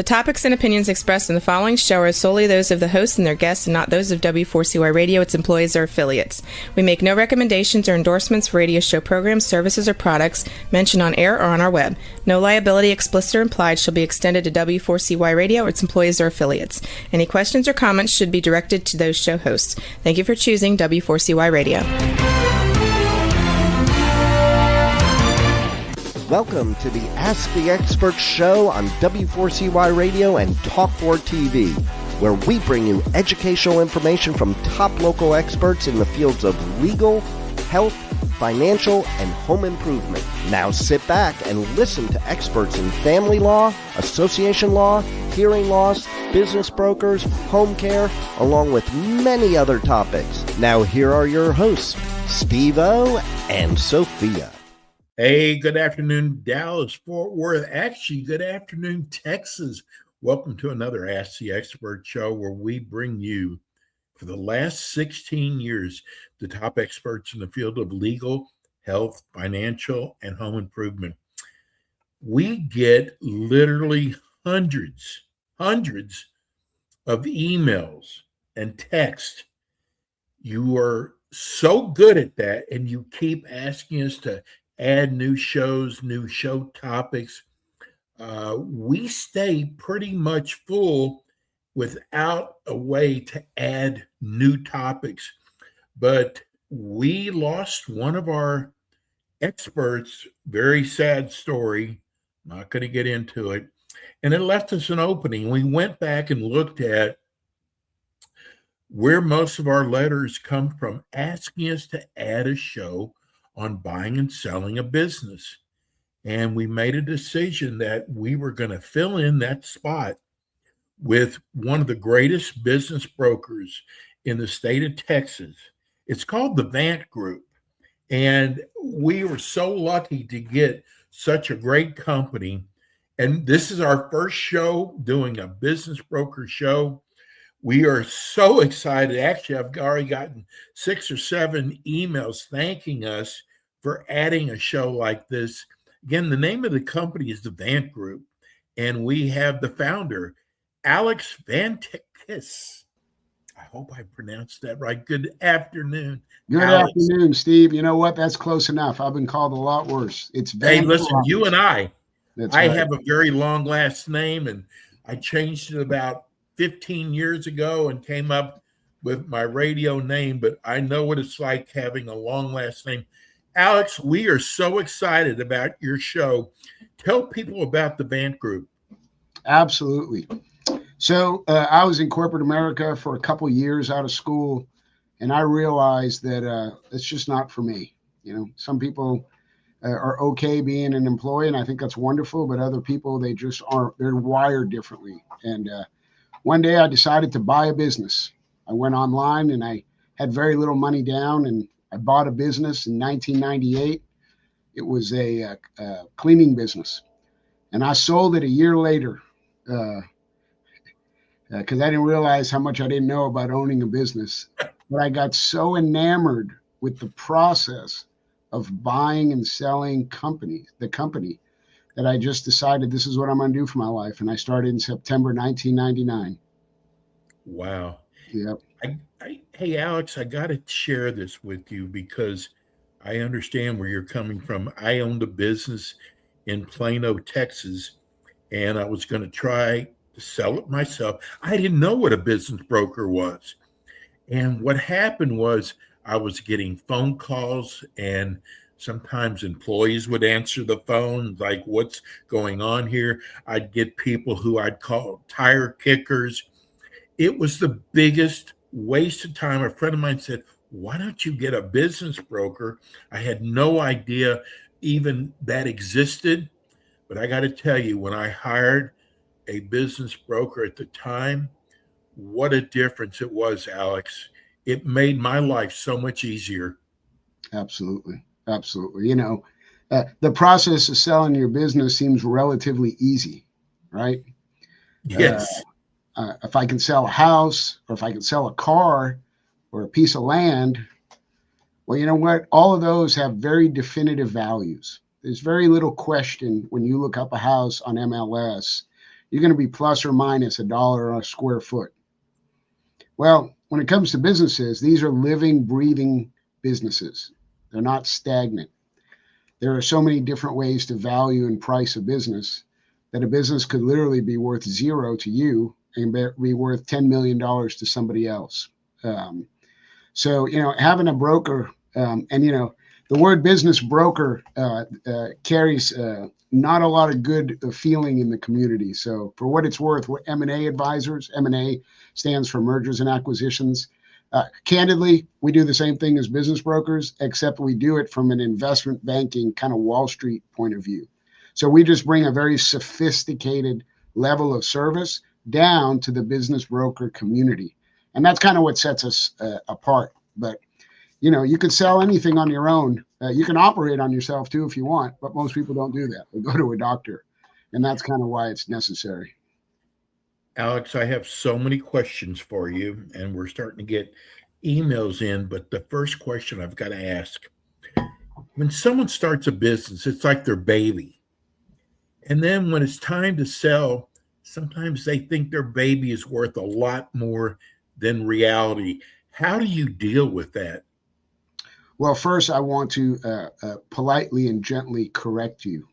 topics and opinions expressed in the following show are solely those of the hosts and their guests and not those of W4CY Radio, its employees, or affiliates. We make no recommendations or endorsements for radio show programs, services, or products mentioned on air or on our web. No liability, explicit or implied, shall be extended to W4CY Radio or its employees or affiliates. Any questions or comments should be directed to those show hosts. Thank you for choosing W4CY Radio. Welcome to the Ask the Expert show on W4CY Radio and Talk4 TV, where we bring you educational information from top local experts in the fields of legal, health, financial, and home improvement. Now sit back and listen to experts in family law, association law, hearing loss, business brokers, home care, along with many other topics. Now here are your hosts, Steve-O and Sophia. Hey, good afternoon, Dallas, Fort Worth. Actually, good afternoon, Texas. Welcome to another Ask the Expert show where we bring you, for the last 16 years, the top experts in the field of legal, health, financial, and home improvement. We get literally hundreds of emails and text. You are so good at that, and you keep asking us to add new shows, new show topics. We stay pretty much full without a way to add new topics. But we lost one of our experts, very sad story, not going to get into it, and it left us an opening. We went back and looked at where most of our letters come from, asking us to add a show on buying and selling a business. And we made a decision that we were going to fill in that spot with one of the greatest business brokers in the state of Texas. It's called the Vant Group. And we were so lucky to get such a great company. And this is our first show doing a business broker show. We are so excited. Actually, I've already gotten 6 or 7 emails thanking us for adding a show like this. Again, the name of the company is the Vant Group, and we have the founder, Alex Vantekis. I hope I pronounced that right. Good afternoon. Good Alex. afternoon, Steve. You know what? That's close enough. I've been called a lot worse. It's Hey, listen, you and I right. have a very long last name, and I changed it about 15 years ago and came up with my radio name, but I know what it's like having a long last name. Alex, we are so excited about your show. Tell people about the Vant Group. Absolutely. So I was in corporate America for a couple years out of school, and I realized that it's just not for me. You know, some people are okay being an employee, and I think that's wonderful, but other people, they just aren't. They're wired differently. And one day I decided to buy a business. I went online and I had very little money down, and I bought a business in 1998. It was a cleaning business, and I sold it a year later because I didn't realize how much I didn't know about owning a business. But I got so enamored with the process of buying and selling the company, that I just decided this is what I'm going to do for my life. And I started in September 1999. Wow. Yep. Hey, Alex, I got to share this with you because I understand where you're coming from. I owned a business in Plano, Texas, and I was going to try to sell it myself. I didn't know what a business broker was. And what happened was I was getting phone calls, and sometimes employees would answer the phone, like, what's going on here? I'd get people who I'd call tire kickers. It was the biggest waste of time. A friend of mine said, why don't you get a business broker? I had no idea even that existed. But I got to tell you, when I hired a business broker at the time, what a difference it was, Alex. It made my life so much easier. Absolutely. Absolutely. You know, the process of selling your business seems relatively easy, right? Yes. If I can sell a house, or if I can sell a car or a piece of land, well, you know what? All of those have very definitive values. There's very little question when you look up a house on MLS. you're going to be plus or minus $1 a square foot. Well, when it comes to businesses, these are living, breathing businesses. They're not stagnant. There are so many different ways to value and price a business that a business could literally be worth zero to you and be worth $10 million to somebody else. So, having a broker, and, the word business broker carries not a lot of good feeling in the community. So for what it's worth, we're M&A advisors. M&A stands for mergers and acquisitions. Candidly, we do the same thing as business brokers, except we do it from an investment banking kind of Wall Street point of view. So we just bring a very sophisticated level of service down to the business broker community. And that's kind of what sets us apart. But, you can sell anything on your own. You can operate on yourself too if you want, but most people don't do that. They go to a doctor. And that's kind of why it's necessary. Alex, I have so many questions for you, and we're starting to get emails in. But the first question I've got to ask, when someone starts a business, it's like their baby. And then when it's time to sell, sometimes they think their baby is worth a lot more than reality. How do you deal with that? Well, first, I want to politely and gently correct you.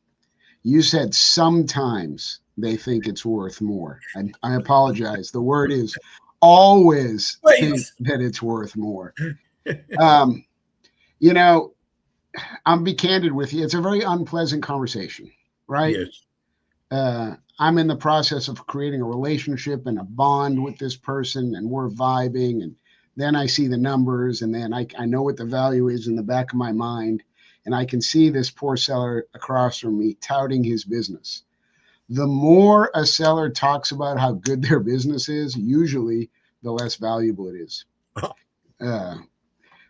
You said sometimes they think it's worth more. I apologize. The word is always think that it's worth more. I'm be candid with you. It's a very unpleasant conversation, right? Yes. I'm in the process of creating a relationship and a bond with this person, and we're vibing. And then I see the numbers, and then I know what the value is in the back of my mind. And I can see this poor seller across from me touting his business. The more a seller talks about how good their business is, usually the less valuable it is.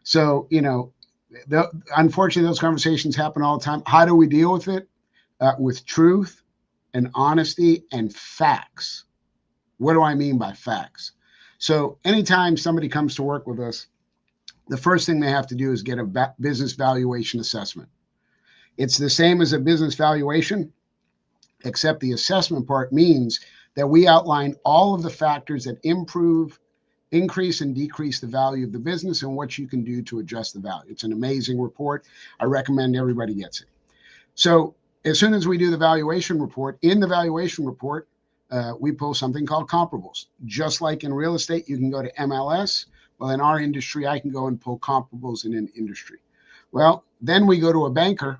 So, unfortunately, those conversations happen all the time. How do we deal with it? With truth and honesty and facts. What do I mean by facts? So anytime somebody comes to work with us, the first thing they have to do is get a business valuation assessment. It's the same as a business valuation, except the assessment part means that we outline all of the factors that increase and decrease the value of the business and what you can do to adjust the value. It's an amazing report. I recommend everybody gets it. So as soon as we do the valuation report, in the valuation report, we pull something called comparables. Just like in real estate, you can go to MLS. Well, in our industry, I can go and pull comparables in an industry. Well, then we go to a banker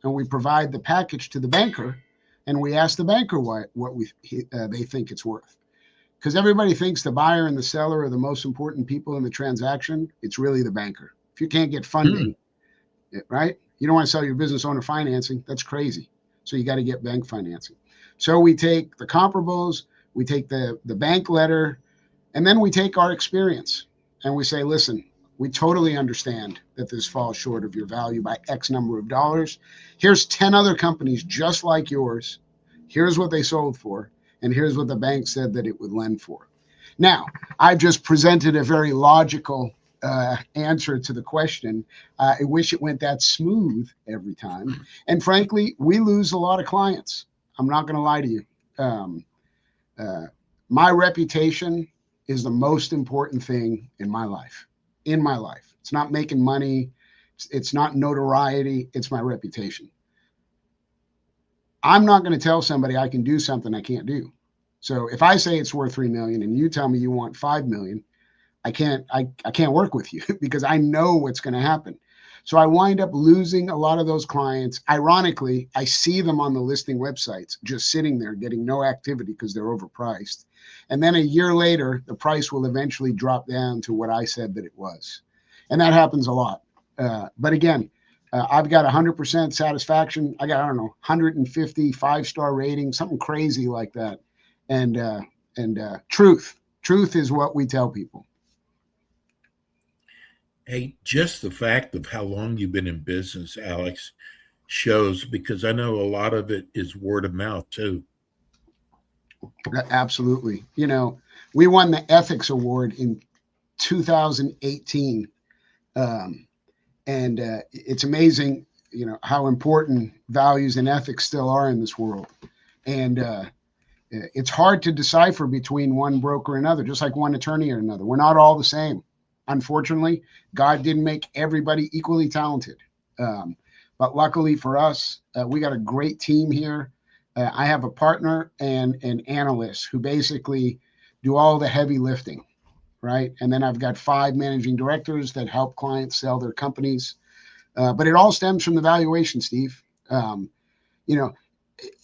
and we provide the package to the banker, and we ask the banker what they think it's worth. Because everybody thinks the buyer and the seller are the most important people in the transaction. It's really the banker. If you can't get funding, right? You don't want to sell your business owner financing. That's crazy. So you got to get bank financing. So we take the comparables, we take the bank letter, and then we take our experience and we say, listen, we totally understand that this falls short of your value by X number of dollars. Here's 10 other companies just like yours. Here's what they sold for. And here's what the bank said that it would lend for. Now, I've just presented a very logical answer to the question. I wish it went that smooth every time. And frankly, we lose a lot of clients. I'm not going to lie to you. My reputation is the most important thing in my life. It's not making money. It's not notoriety. It's my reputation. I'm not going to tell somebody I can do something I can't do. So if I say it's worth $3 million and you tell me you want $5 million, I can't work with you because I know what's going to happen. So I wind up losing a lot of those clients. Ironically, I see them on the listing websites just sitting there getting no activity because they're overpriced. And then a year later, the price will eventually drop down to what I said that it was. And that happens a lot. But again, I've got 100% satisfaction. I got, 150 5-star rating, something crazy like that. And truth is what we tell people. Hey, just the fact of how long you've been in business, Alex, shows, because I know a lot of it is word of mouth too. Absolutely. We won the Ethics Award in 2018. And it's amazing, how important values and ethics still are in this world. And It's hard to decipher between one broker and another, just like one attorney or another. We're not all the same. Unfortunately, God didn't make everybody equally talented. But luckily for us, we got a great team here. I have a partner and an analyst who basically do all the heavy lifting, right? And then I've got 5 managing directors that help clients sell their companies. But it all stems from the valuation, Steve.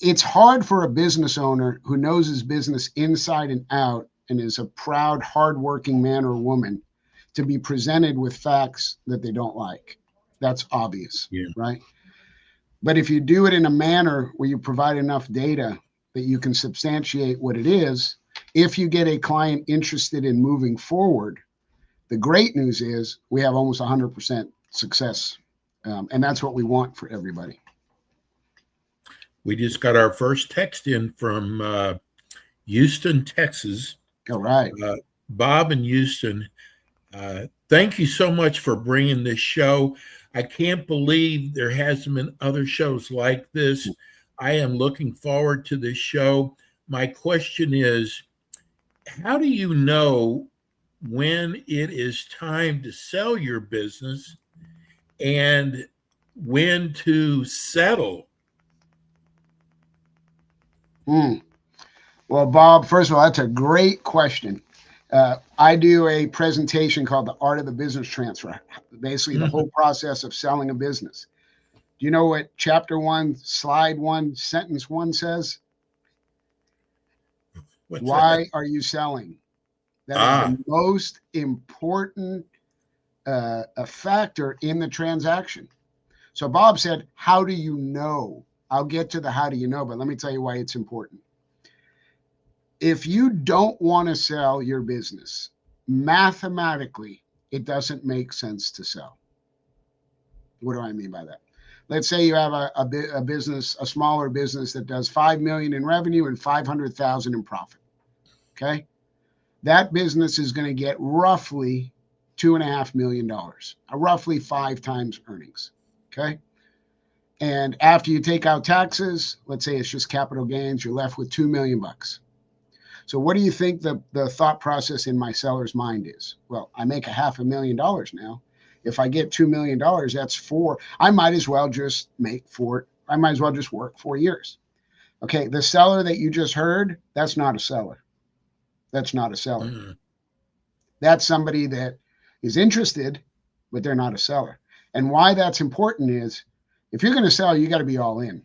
It's hard for a business owner who knows his business inside and out and is a proud, hardworking man or woman to be presented with facts that they don't like. That's obvious, right? But if you do it in a manner where you provide enough data that you can substantiate what it is, if you get a client interested in moving forward, the great news is we have almost 100% success. And that's what we want for everybody. We just got our first text in from Houston, Texas. All right. Bob in Houston, thank you so much for bringing this show. I can't believe there hasn't been other shows like this. I am looking forward to this show. My question is, how do you know when it is time to sell your business and when to settle? Well, Bob, first of all, that's a great question. I do a presentation called The Art of the Business Transfer, basically the whole process of selling a business. Do you know what chapter 1, slide 1, sentence 1 says? Why are you selling? That is the most important factor in the transaction. So Bob said, how do you know? I'll get to the how do you know, but let me tell you why it's important. If you don't want to sell your business, mathematically, it doesn't make sense to sell. What do I mean by that? Let's say you have a business, a smaller business that does $5 million in revenue and $500,000 in profit. Okay. That business is going to get roughly $2.5 million, roughly 5 times earnings. Okay. And after you take out taxes, let's say it's just capital gains, you're left with $2 million. So what do you think the thought process in my seller's mind is? Well, I make $500,000 now. If I get $2 million, that's 4. I might as well just I might as well just work 4 years. Okay. The seller that you just heard, that's not a seller. That's not a seller. Mm-hmm. That's somebody that is interested, but they're not a seller. And why that's important is if you're going to sell, you got to be all in,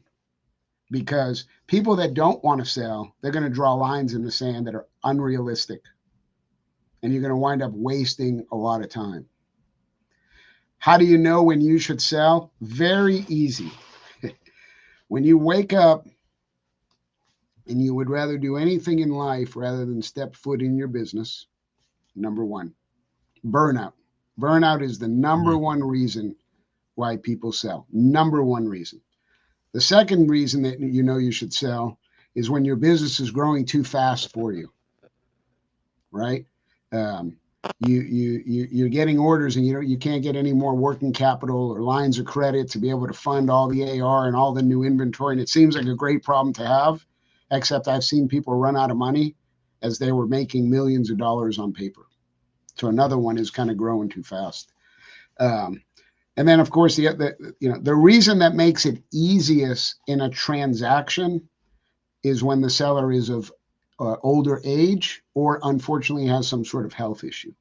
because people that don't want to sell, they're going to draw lines in the sand that are unrealistic. And you're going to wind up wasting a lot of time. How do you know when you should sell? Very easy. When you wake up and you would rather do anything in life rather than step foot in your business, number one, burnout. Burnout is the number one reason why people sell. Number one reason. The second reason that you know you should sell is when your business is growing too fast for you, right? You're getting orders and you can't get any more working capital or lines of credit to be able to fund all the AR and all the new inventory. And it seems like a great problem to have, except I've seen people run out of money as they were making millions of dollars on paper. So another one is kind of growing too fast. And then, of course, the reason that makes it easiest in a transaction is when the seller is of older age or unfortunately has some sort of health issue.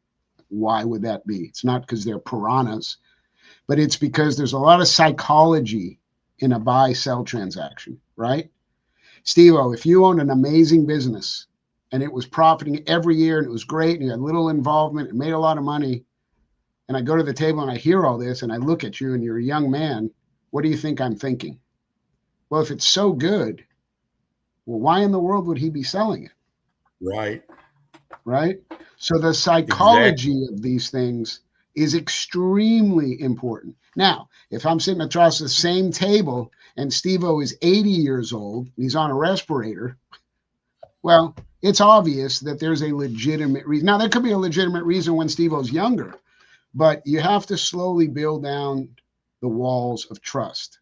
Why would that be? It's not because they're piranhas, but it's because there's a lot of psychology in a buy-sell transaction, right? Steve-O, if you owned an amazing business and it was profiting every year and it was great and you had little involvement and made a lot of money, and I go to the table and I hear all this and I look at you and you're a young man, what do you think I'm thinking? Well, if it's so good, well, why in the world would he be selling it? Right. Right. So the psychology of these things is extremely important. Now, if I'm sitting across the same table and Steve-O is 80 years old and he's on a respirator, well, it's obvious that there's a legitimate reason. Now, there could be a legitimate reason when Steve-O's younger, but you have to slowly build down the walls of trust.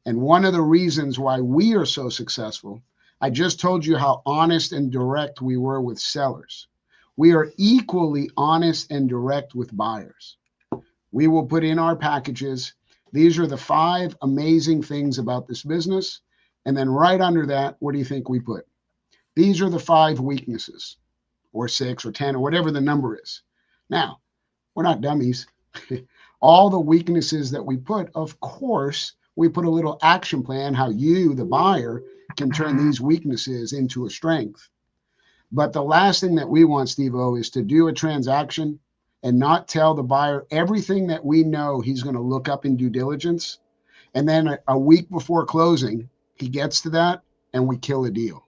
And one of the reasons why we are so successful, I just told you how honest and direct we were with sellers. We are equally honest and direct with buyers. We will put in our packages. These are the 5 amazing things about this business. And then right under that, what do you think we put? These are the 5 weaknesses, or 6 or 10 or whatever the number is. Now, we're not dummies. All the weaknesses that we put, of course, we put a little action plan how you, the buyer, can turn these weaknesses into a strength. But the last thing that we want, Steve-O, is to do a transaction and not tell the buyer everything that we know he's going to look up in due diligence. And then a week before closing, he gets to that and we kill a deal.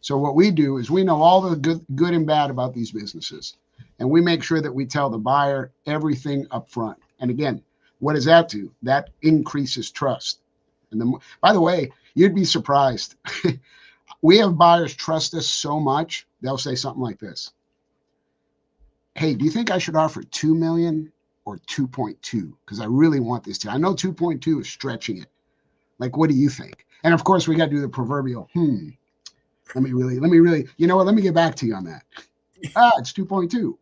So what we do is we know all the good and bad about these businesses. And we make sure that we tell the buyer everything up front. And again, what does that do? That increases trust. And by the way, you'd be surprised. We have buyers trust us so much, they'll say something like this. Hey, do you think I should offer 2 million or 2.2? Because I really want this to. I know 2.2 is stretching it. Like, what do you think? And of course, we got to do the proverbial, let me really, you know what? Let me get back to you on that. It's 2.2.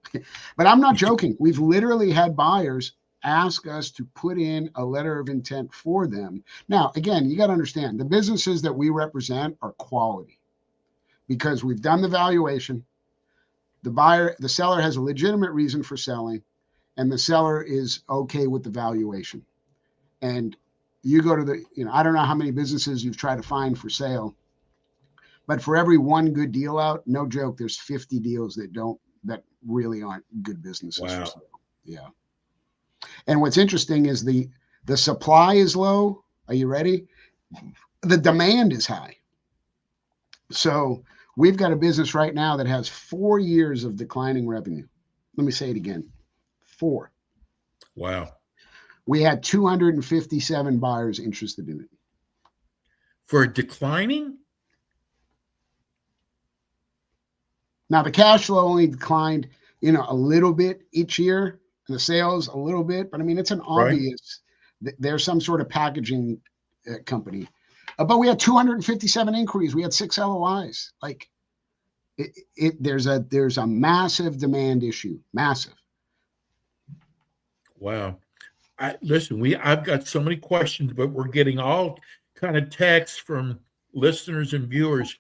But I'm not joking. We've literally had buyers ask us to put in a letter of intent for them. Now, again, you got to understand the businesses that we represent are quality because we've done the valuation. The seller has a legitimate reason for selling, and the seller is okay with the valuation. And you go to I don't know how many businesses you've tried to find for sale, but for every one good deal out, no joke, there's 50 deals that really aren't good businesses. Wow. Yeah. And what's interesting is the supply is low. Are you ready? The demand is high. So we've got a business right now that has 4 years of declining revenue. Let me say it again. 4. Wow. We had 257 buyers interested in it. For declining? Now the cash flow only declined, a little bit each year, and the sales a little bit, but I mean, it's an obvious, there's some sort of packaging company. But we had 257 inquiries. We had 6 LOIs. Like there's a massive demand issue, massive. Wow. I've got so many questions, but we're getting all kind of texts from listeners and viewers.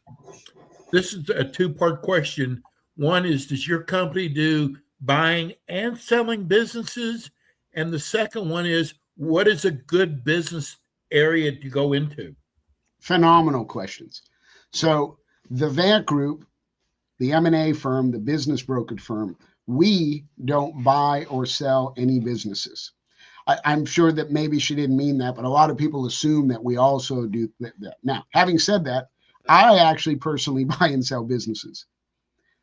This is a 2-part question. One is, does your company do buying and selling businesses? And the second one is, what is a good business area to go into? Phenomenal questions. So the Vant Group, the M&A firm, the business brokerage firm, we don't buy or sell any businesses. I'm sure that maybe she didn't mean that, but a lot of people assume that we also do that. Now, having said that, I actually personally buy and sell businesses.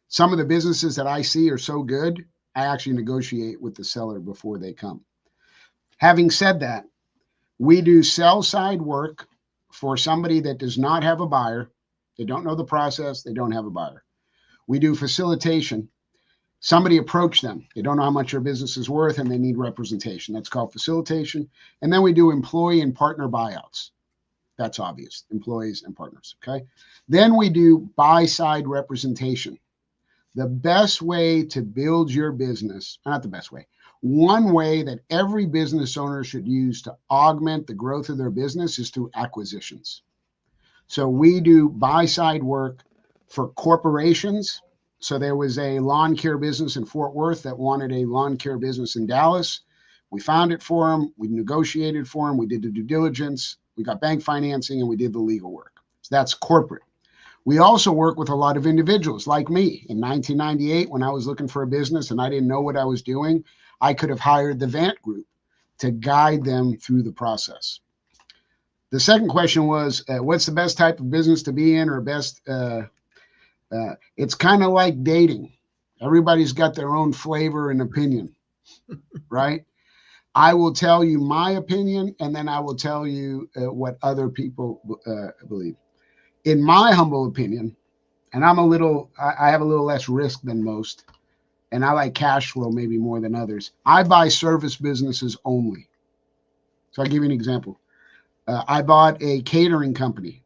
Some of the businesses that I see are so good, I actually negotiate with the seller before they come. Having said that, we do sell side work for somebody that does not have a buyer. They don't know the process. They don't have a buyer. We do facilitation. Somebody approached them. They don't know how much their business is worth and they need representation. That's called facilitation. And then we do employee and partner buyouts. That's obvious, employees and partners, okay? Then we do buy-side representation. The best way to build your business, not the best way, one way that every business owner should use to augment the growth of their business is through acquisitions. So we do buy-side work for corporations. So there was a lawn care business in Fort Worth that wanted a lawn care business in Dallas. We found it for them. We negotiated for them. We did the due diligence. We got bank financing and we did the legal work. So that's corporate. We also work with a lot of individuals like me. In 1998, when I was looking for a business and I didn't know what I was doing, I could have hired the Vant Group to guide them through the process. The second question was, what's the best type of business to be in, or best? It's kind of like dating. Everybody's got their own flavor and opinion, right? I will tell you my opinion, and then I will tell you what other people believe. In my humble opinion, and I have a little less risk than most, and I like cash flow maybe more than others. I buy service businesses only. So I'll give you an example. I bought a catering company,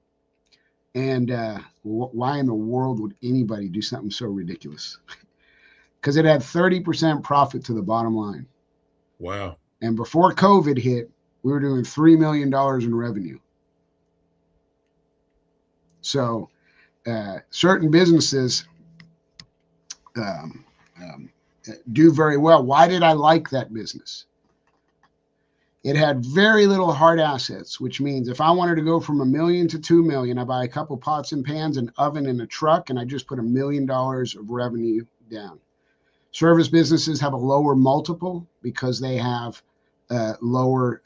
And why in the world would anybody do something so ridiculous? Because it had 30% profit to the bottom line. Wow. And before COVID hit, we were doing $3 million in revenue. So certain businesses do very well. Why did I like that business? It had very little hard assets, which means if I wanted to go from $1 million to $2 million, I buy a couple pots and pans, an oven, and a truck, and I just put $1 million of revenue down. Service businesses have a lower multiple because they have lower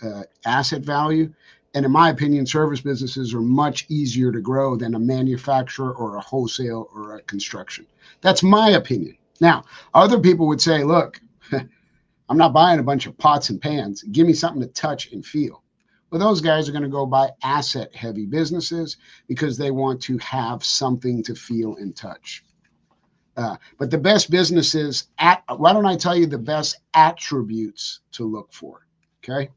asset value. And in my opinion, service businesses are much easier to grow than a manufacturer or a wholesale or a construction. That's my opinion. Now, other people would say, look, I'm not buying a bunch of pots and pans. Give me something to touch and feel. Well, those guys are going to go buy asset-heavy businesses because they want to have something to feel and touch. But the best businesses, why don't I tell you the best attributes to look for, okay?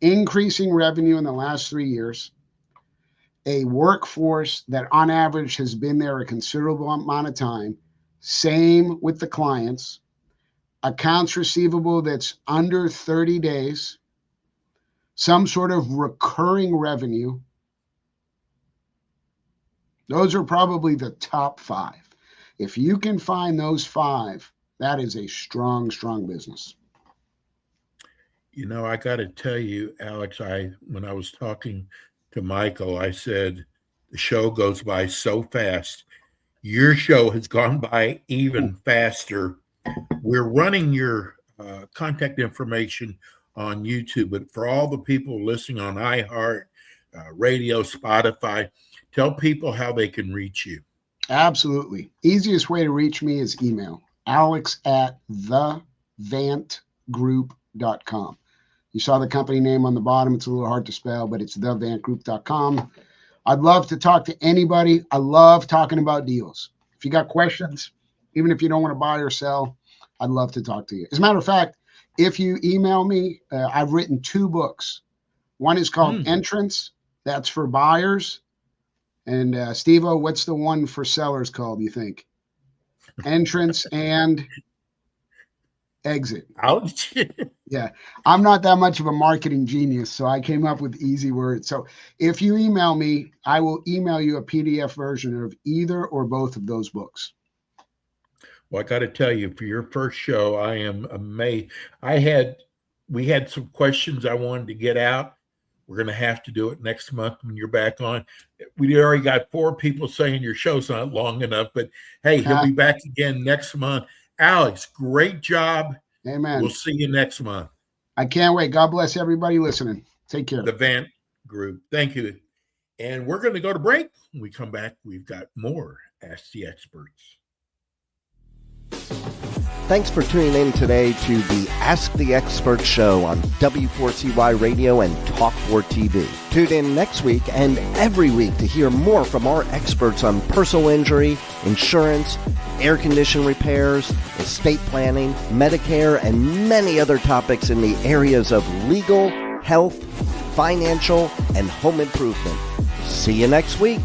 Increasing revenue in the last 3 years, a workforce that on average has been there a considerable amount of time, same with the clients, accounts receivable that's under 30 days, some sort of recurring revenue. Those are probably the top 5. If you can find those 5, that is a strong, strong business. You know, I got to tell you, Alex, when I was talking to Michael, I said, the show goes by so fast. Your show has gone by even faster. We're running your contact information on YouTube, but for all the people listening on iHeart, radio, Spotify, tell people how they can reach you. Absolutely. Easiest way to reach me is email, alex@thevantgroup.com. You saw the company name on the bottom. It's a little hard to spell, but it's thevantgroup.com. I'd love to talk to anybody. I love talking about deals. If you got questions, even if you don't want to buy or sell, I'd love to talk to you. As a matter of fact, if you email me, I've written 2 books. One is called Entrance. That's for buyers. And Steve-O, what's the one for sellers called, you think? Entrance and Exit. Ouch. Yeah, I'm not that much of a marketing genius, so I came up with easy words. So if you email me, I will email you a PDF version of either or both of those books. Well, I got to tell you, for your first show, I am amazed. We had some questions I wanted to get out. We're going to have to do it next month when you're back on. We already got 4 people saying your show's not long enough, but hey, he'll be back again next month. Alex, great job. Amen. We'll see you next month. I can't wait. God bless everybody listening. Take care. The Vant Group. Thank you. And we're going to go to break. When we come back, we've got more Ask the Experts. Thanks for tuning in today to the Ask the Expert show on W4CY Radio and Talk4 TV. Tune in next week and every week to hear more from our experts on personal injury, insurance, air condition repairs, estate planning, Medicare, and many other topics in the areas of legal, health, financial, and home improvement. See you next week.